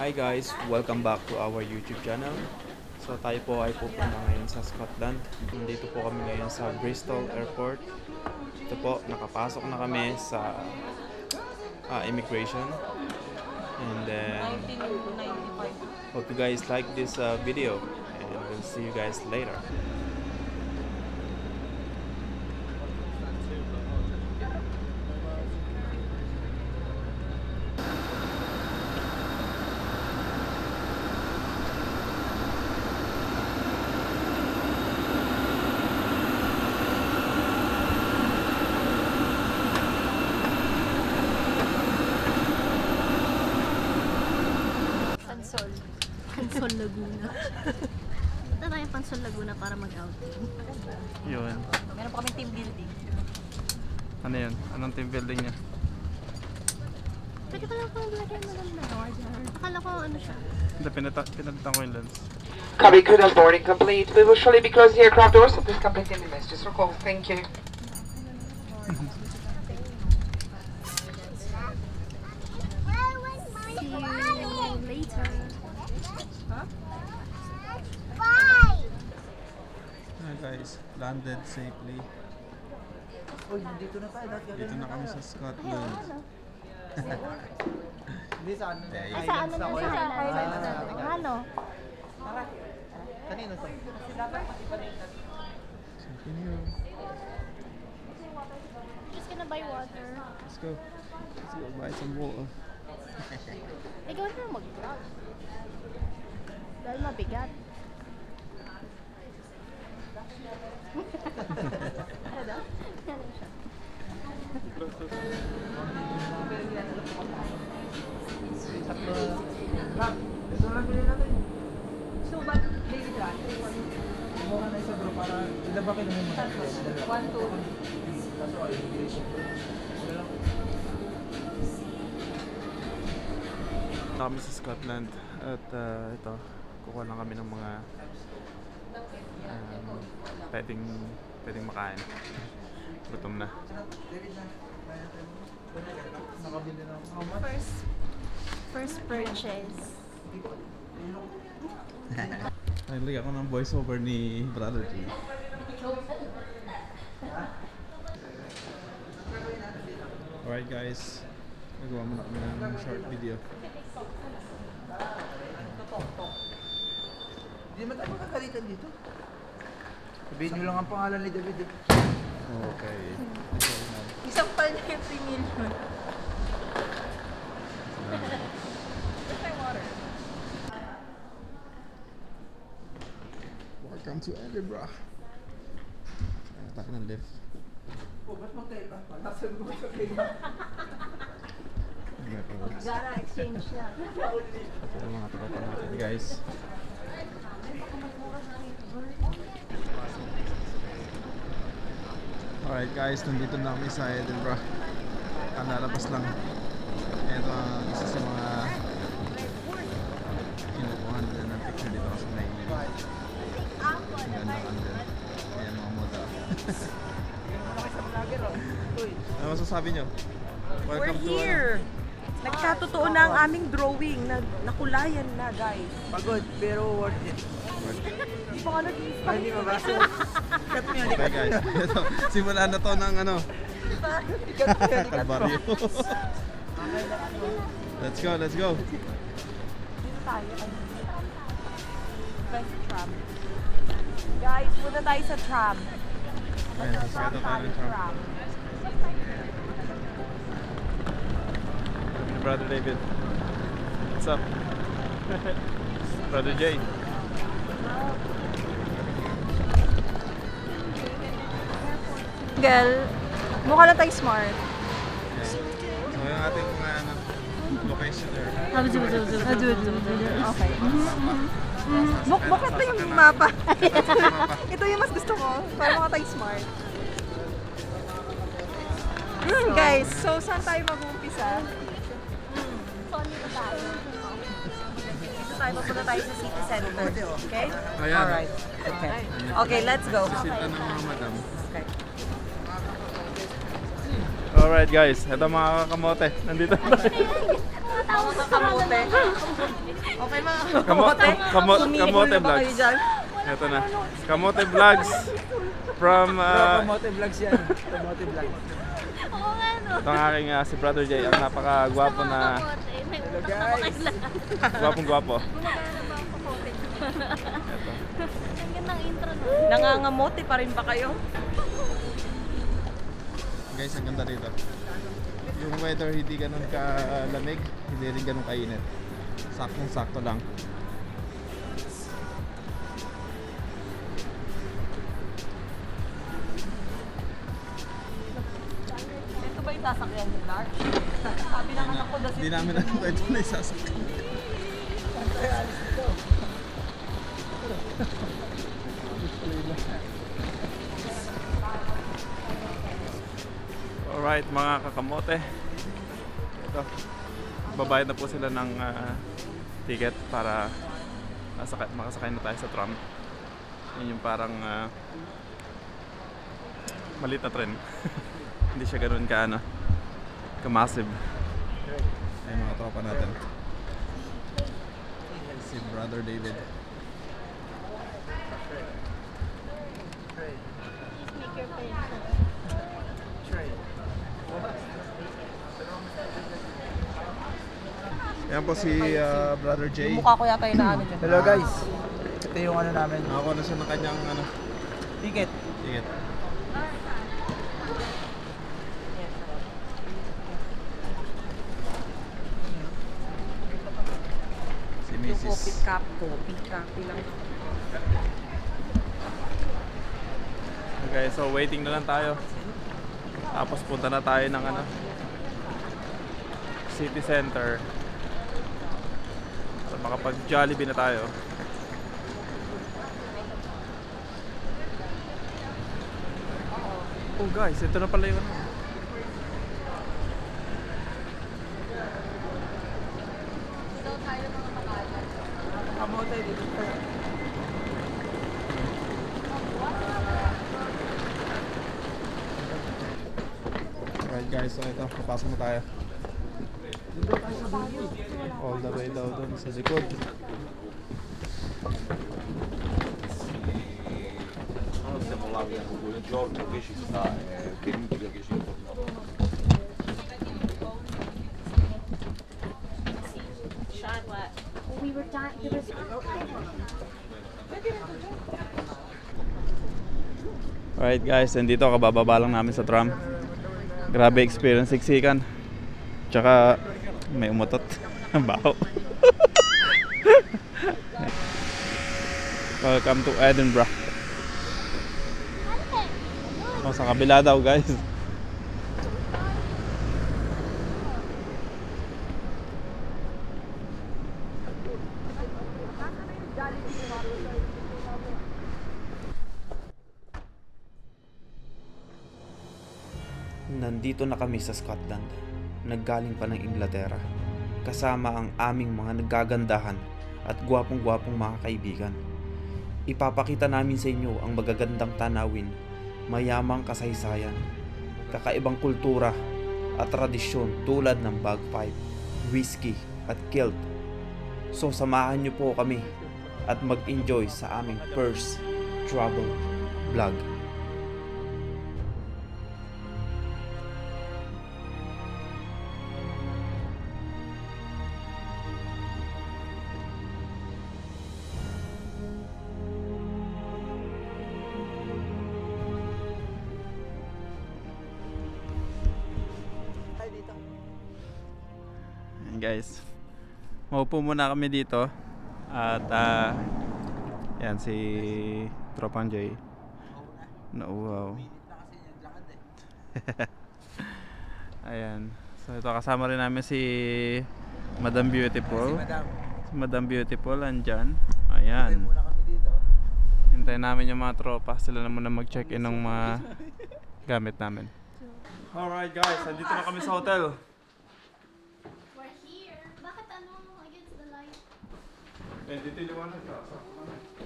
Hi guys, welcome back to our YouTube channel. So tayo po ay pupunta ngayon sa Scotland. Nandito po kami ngayon sa Bristol Airport. Ito po, nakapasok na kami sa immigration. And then, hope you guys like this video. And we'll see you guys later. Pansol Laguna. Punta tayo Pansol Laguna para mag-outing. Yun. Meron pa kaming team building. Ano yun? Anong team building niya? Pwede pala akong lagyan maganda. Akala ko ano siya. Hindi, pinalitan ko yung lens. Copy, Kudal boarding complete. We will shortly be closing the aircraft doors, so please complete in minutes. Just recall. Thank you. See you later. Hi guys, landed safely. Dito na tayo. Dito na kami sa Scotland. Hindi sa ano. Ay, sa ano na sa ano? Kanino to? Something new. Just gonna buy water. Let's go. Let's go buy some water. Ikaw na mag-vlog. Dahil mabigat. Tatlo. Ito lang bilhin natin. So, but daily plan? Kumuha na isa bro para ilabakin mo muna. 1, 2. Kaso ay immigration. Wala lang. Kami sa Scotland at ito, kukuha lang kami ng mga pwedeng makain. Gutom na. Nakabili na ako. First purchase. Naglag ako ng voiceover ni Brother G. Alright guys, nagawa muna kami ng short video. Hindi naman tayo makakalitan dito. Sabihin nyo lang ang pangalan ni David eh. Okay. Isang pa na yung 3 million. Where's my water? Welcome to Edinburgh. Tayo ng lift. Oh, ba't magkaiba? Nasabi ko magkaiba. Gara exchange na. Ito mga tropa natin guys. Alright guys, nandito na kami sa Edinburgh. Lalabas lang. Ito ang isa sa mga kinukuha nila ng picture dito kasi may ang ganda andun. Ayan mga model. Ano masasabi nyo? We're to here! Nagkatotoo na ang aming drawing. Nakulayan na, guys. Pagod, pero worth it. Hindi pa nga nag-iisa. Ay, hindi mabasa. Cut mo yan, Okay guys, ito, simula na to ng ano, Kalbaryo. Let's go, let's go. Dito tayo. Best tram. Guys, punta tayo sa tram. Ayan, sasakay tayo ng tram. Brother David. What's up? Brother Jay. Girl, mukha lang tayo smart. Yeah. So yung ating mga ano, location there. Okay. Bukbok ito yung mapa. Ito yung mas gusto ko. Para mukha tayo smart. Guys, so saan tayo mag-uumpisa? Solid tayo. Dito tayo, mapunta tayo sa city center. Okay? Ayan. Alright. Okay. Okay, let's go. Sisita ng mga madam. Okay. Alright guys, ito mga kakamote. Nandito na tayo. Tawag sa kamote. Okay mga Kamote Sumingol na ba kayo vlogs. dyan? Ito na. Kamote vlogs from Kamote vlogs yan. Kamote vlogs. Oo nga, no? itong aking si Brother Jay, ang napakagwapo Gusto mo na ang kamote? May utak na ba kailangan? gwapong-gwapo. Gumagana ba ang kamote? Ang gandang intro no? Nangangamote pa rin ba kayo? Guys, ang ganda dito. Yung weather hindi ganun kalamig, hindi rin ganun kainit. Saktong-sakto lang. Ito ba yung sasakyan ni Clark? Sabi ng anak ko Hindi namin alam kung ito na isasakyan. Alright mga kakamote. Ito. Babayad na po sila ng ticket para makasakay na tayo sa tram. Yun yung parang maliit na tren. Hindi siya ganoon ka-massive. Ayun mga tropa natin. Si Brother David. Sneaker pa yun. Yan po si Brother Jay. Mukha ko yata yung naano dyan. Hello guys. Ito yung ano namin. Nakakuha na siya ng kanyang Ticket. ticket. Si Yung Mrs. coffee cup lang. Okay, so waiting na lang tayo. Tapos punta na tayo ng City Center. So makapag-Jollibee na tayo. Oh guys, ito na pala yung Kamote dito. Alright guys, so ito, papasok na tayo. All the way daw doon sa likod. Siamo là con il giorno che ci sta, che è inutile che ci informiamo. Shot what? We were dying. There was... Alright guys, nandito kabababa lang namin sa tram. Grabe experience, siksikan. Tsaka may umutot. Baho. Welcome to Edinburgh. Oh, sa kabila daw guys. Nandito na kami sa Scotland. Naggaling pa ng Inglaterra. Kasama ang aming mga nagagandahan at gwapong-gwapong mga kaibigan. Ipapakita namin sa inyo ang magagandang tanawin, mayamang kasaysayan, kakaibang kultura at tradisyon tulad ng bagpipe, whiskey at kilt. So samahan niyo po kami at mag-enjoy sa aming first travel vlog. Guys, maupo muna kami dito at yan si Tropang Jay nauuhaw. Ayan, so ito kasama rin namin si Madam Beautiful. Si Madam Beautiful andyan. Ayan, Muna kami dito. hintayin namin yung mga tropa, sila na muna mag-check-in ng mga gamit namin. Alright guys, andito na kami sa hotel. We're here. Bakit against the light? Dito yung liwanag ka.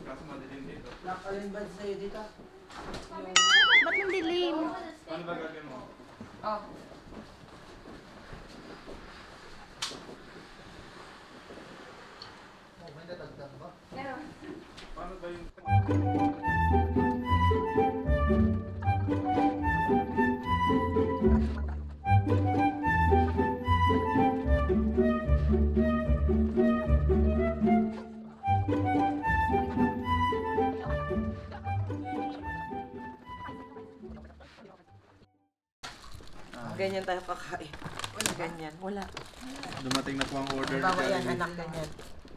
Kaso madilim dito. Alin ba sa'yo dito? Ba't nang dilim? Paano ba gagawin mo? Oh. Ganyan tayo kakain. Wala ganyan. Wala. Dumating na po ang order ni Bawa yan, Jollibee. anak, ganyan.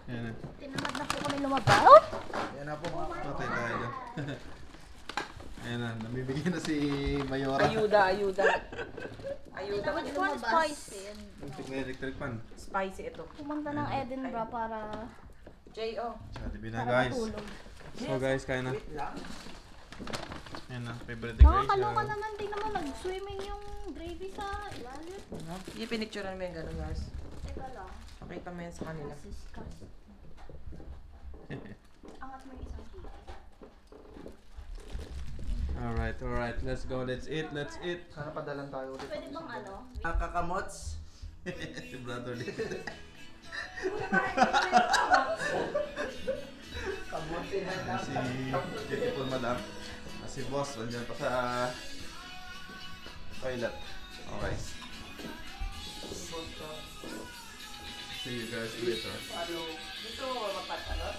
Yan na. Tinamad na po kami lumabaw. Yan na po mga Patay tayo dyan. Ayan na, namibigay na si Mayora. Ayuda, ayuda. Ayuda. Tinamad po ang spicy. Muntik na electric fan. Spicy ito. Pumunta ng Edinburgh para J.O. Jollibee na guys. matulog. So guys, kaya na. Ayan na, favorite Nakakaloka naman, di naman nag-swimming yung gravy sa ilalim. Yung pinicturean mo yung gano'n, guys. Teka lang. Pakita mo yan sa kanila. Siskas. Angat mo yung isang titi. Alright, let's go, let's eat. Sana padalan tayo ulit. Pwede bang ano? Kakamots. Si brother dito. Si beautiful madam. Si boss, nandiyan pa sa toilet. Okay. See you guys later. Dito, magpatalot.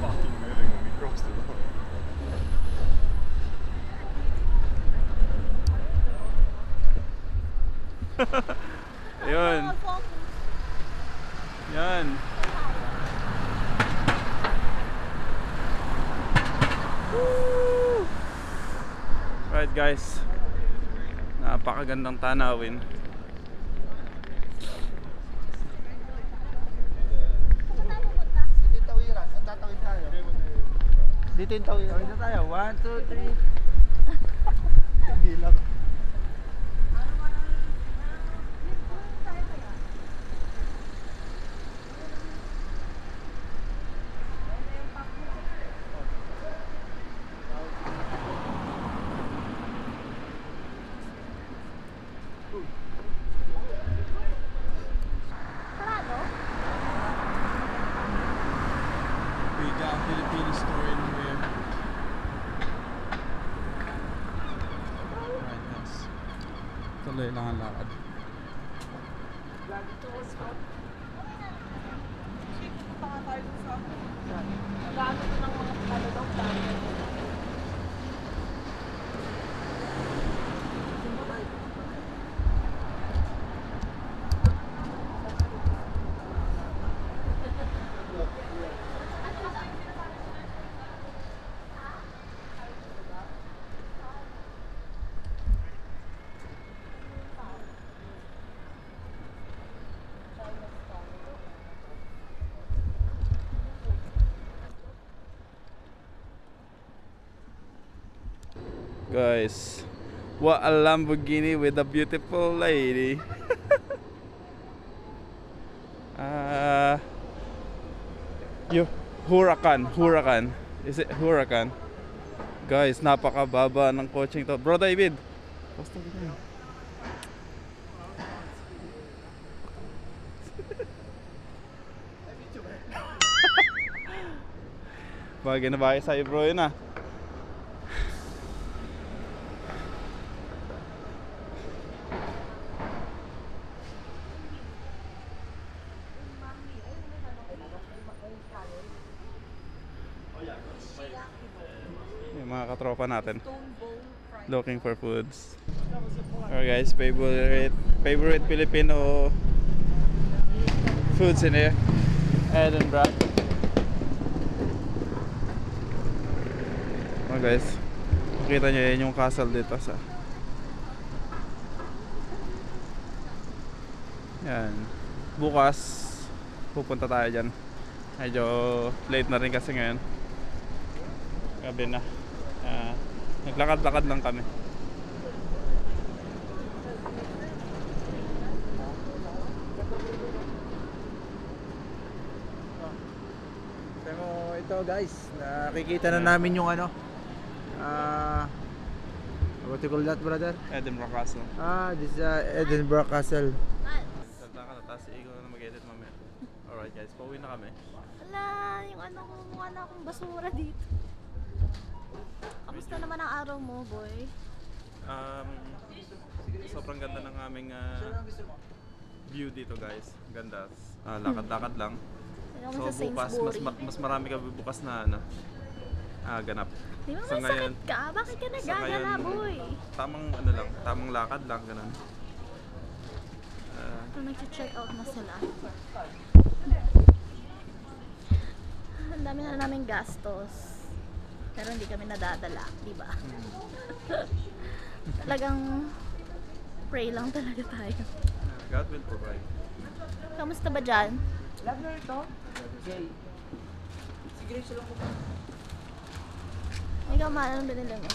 Fucking moving when we crossed the road. Ayun. Yan. Right guys. Napakagandang tanawin. Dito yung tawiran. Saan tatawid tayo? Dito yung tawiran. Tawid na tayo. 1, 2, 3. Bilang. Sarado? We got Filipino store in here. Right guys. Tuloy lang ang lakad. Guys, what a Lamborghini with a beautiful lady. Huracan. Is it Huracan? Guys, napakababa ng coaching to. Bro David. Basta ganyan. Bagay na bagay sa'yo bro yun ah. Yung mga katropa natin looking for foods. Alright guys, favorite Filipino foods in here. Edinburgh. Oh guys, makita nyo yun yung castle dito sa yan. Bukas pupunta tayo dyan. Medyo late na rin kasi ngayon, gabi na. Naglakad-lakad lang kami. Pero ito guys, nakikita na namin yung ano, What you call that, brother? Edinburgh Castle. Ah, this is Edinburgh Castle. Salta ka na, tapos ikaw na mag-edit mamaya. Alright guys, pauwi na kami. Wala, yung ano ko, mukha na akong basura dito. Kamusta naman ang araw mo, boy? Sobrang ganda ng aming view dito guys. Ganda. Lakad-lakad lang. Tingnan mo So sa bukas, Sainsbury. mas marami ka bukas na ganap. Di ba So may sakit ka? Bakit ka nagagala, boy? Tamang lakad lang, ganun. So, nag-check out na sila. Ang dami na namin gastos. Pero hindi kami nadadala, di ba? Talagang pray lang talaga tayo. God will provide. Kamusta ba dyan? Love na ito. Jay. Sige, sila ko. Ikaw, ma, anong binili mo?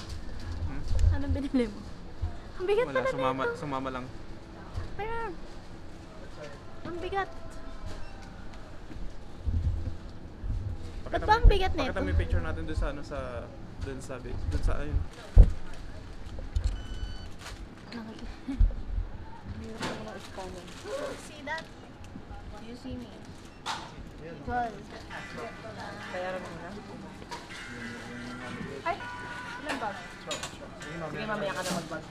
Anong binili mo? Ang bigat Wala, pala nito. sumama lang. Pero, ang bigat. Ba't ba ang bigat nito? Pakita mo yung picture natin doon sa ayun. See that? You see me? Well, Kaya rin muna. Ay! Ilan bag? Sige, mamaya ka na mag-bag.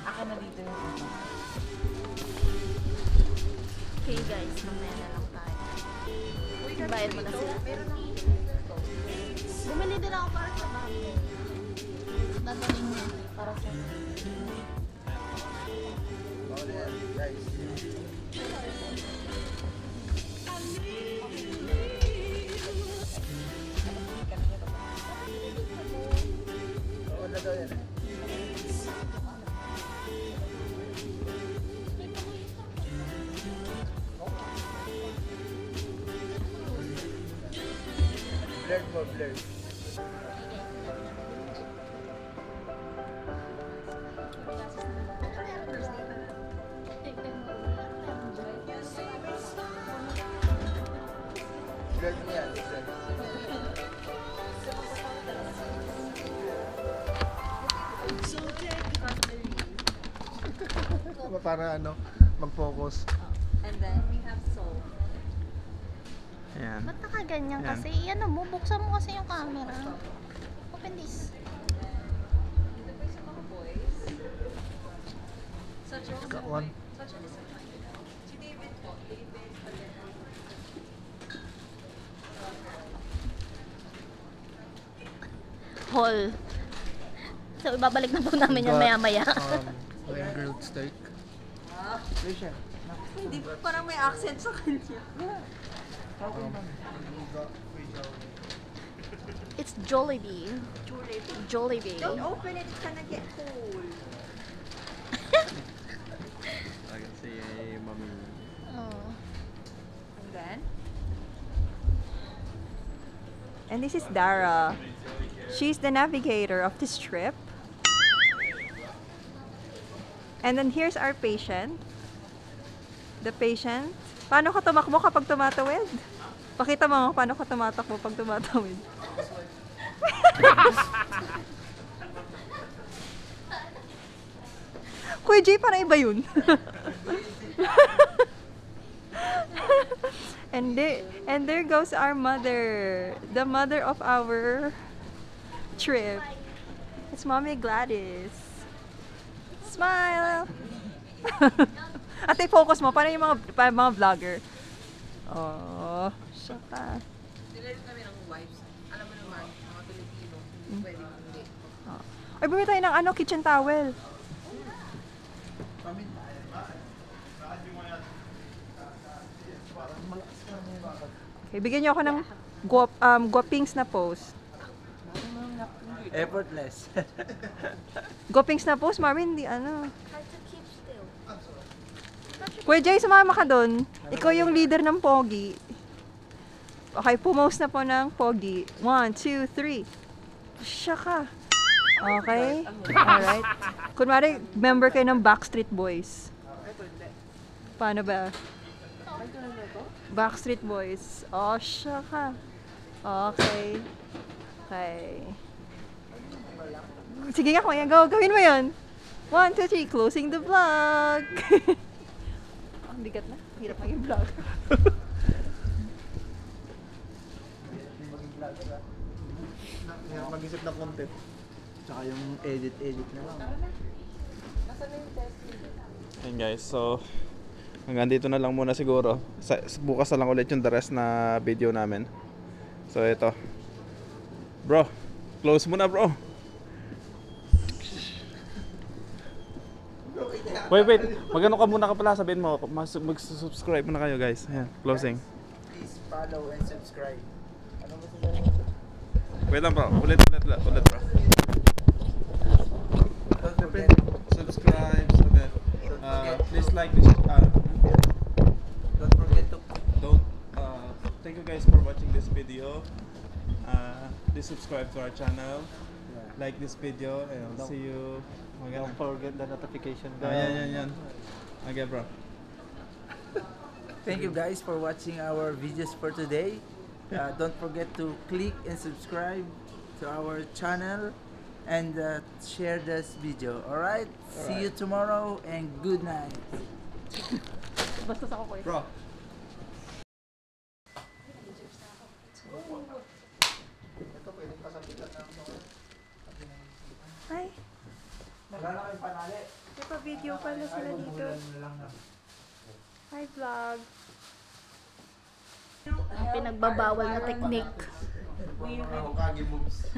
Akin na dito yung okay guys, mamaya na lang tayo. Bayad mo na sila. Bumili din ako para sa bahay. Dadalhin mo para sa... Blurred mo, blurred. Blurred mo yan, blurred. Para ano, mag-focus. And then we have soul. Ayan. Ba't nakaganyan Yan. kasi? Ano mo, buksan mo kasi yung camera. Open this. Got one. Hall. So, ibabalik na po namin yan maya-maya. Plain grilled steak. Alicia. Hindi, parang may accent sa kanya. It's Jollibee. Jollibee. Don't open it, it's gonna get cold. I can see mommy. Oh. And then? And this is Dara. She's the navigator of this trip. And then here's our patient. The patient. Paano ka tumakbo kapag tumatawid? Pakita mo paano ka tumatakbo pag tumatawid. Kuya Jay, parang iba yun. And there goes our mother. The mother of our trip. It's Mommy Gladys. Smile! Ate, focus mo. Paano yung mga vlogger? Oh, shaka. Nilalit namin ang wives. Alam mo naman, mga Pilipino, pwede hindi. Ay, bumili tayo ng kitchen towel. Okay, bigyan niyo ako ng guwapings na pose. Effortless. Guwapings na pose, Marvin, hindi ano. Kuya Jay, sumama ka doon. Ikaw yung leader ng Pogi. Okay, pumose na po ng Pogi. 1, 2, 3. Shaka. Okay? Alright. Kunwari, member kayo ng Backstreet Boys. Paano ba? Backstreet Boys. Oh, shaka. Okay. Okay. Sige nga, kuya. Go. Gawin mo yun. 1, 2, 3. Closing the vlog. Ang bigat na. Hirap maging vlog. Mag-isip ng content. Tsaka yung edit na lang. Ayun guys, so hanggang dito na lang muna siguro. Bukas na lang ulit yung the rest na video namin. So ito. Bro, close mo na bro. Wait. Magano ka muna ka pala, sabihin mo. Mag-subscribe muna kayo guys. Ayan, closing. Please follow and subscribe. Wait lang bro, ulit bro. Don't forget. Subscribe, sabi. Please like this. Don't forget to Thank you guys for watching this video. Please subscribe to our channel. Like this video and I'll see you. don't forget the notification bell. Yan. Okay bro. Thank you guys for watching our videos for today. Don't forget to click and subscribe to our channel and share this video. Alright? See you tomorrow and good night. Basta sa kuya. Bro. Ay, Magkano kayo panali? nagpa-video pala sila dito. Hi, vlog. Ang pinagbabawal na technique. Hokage moves.